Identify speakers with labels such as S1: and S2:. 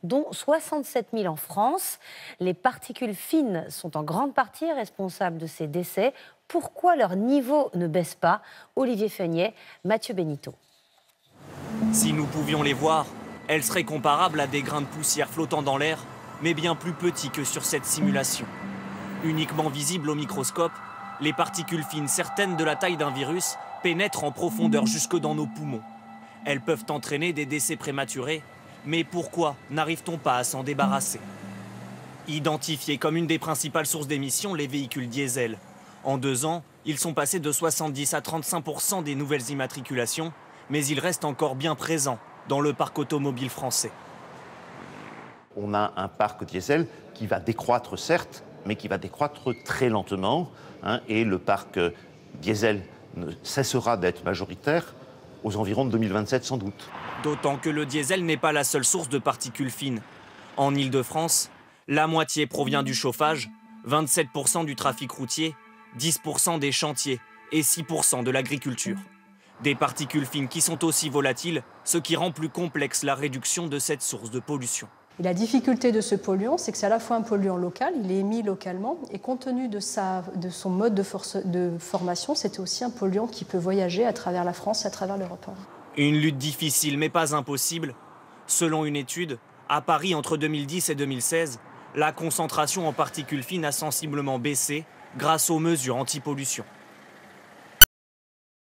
S1: dont 67 000 en France. Les particules fines sont en grande partie responsables de ces décès. Pourquoi leur niveau ne baisse pas? Olivier Feugnet, Mathieu Benito.
S2: Si nous pouvions les voir, elles seraient comparables à des grains de poussière flottant dans l'air, mais bien plus petits que sur cette simulation. Uniquement visibles au microscope, les particules fines, certaines de la taille d'un virus, pénètrent en profondeur jusque dans nos poumons. Elles peuvent entraîner des décès prématurés, mais pourquoi n'arrive-t-on pas à s'en débarrasser? Identifiés comme une des principales sources d'émissions, les véhicules diesel. En 2 ans, ils sont passés de 70 à 35% des nouvelles immatriculations, mais ils restent encore bien présents dans le parc automobile français.
S3: On a un parc diesel qui va décroître, certes, mais qui va décroître très lentement. Et le parc diesel ne cessera d'être majoritaire aux environs de 2027 sans doute.
S2: D'autant que le diesel n'est pas la seule source de particules fines. En Île-de-France, la moitié provient du chauffage, 27% du trafic routier, 10% des chantiers et 6% de l'agriculture. Des particules fines qui sont aussi volatiles, ce qui rend plus complexe la réduction de cette source de pollution.
S4: Et la difficulté de ce polluant, c'est que c'est à la fois un polluant local, il est émis localement, et compte tenu de son mode de formation, c'est aussi un polluant qui peut voyager à travers la France et à travers l'Europe.
S2: Une lutte difficile mais pas impossible. Selon une étude, à Paris entre 2010 et 2016, la concentration en particules fines a sensiblement baissé grâce aux mesures anti-pollution.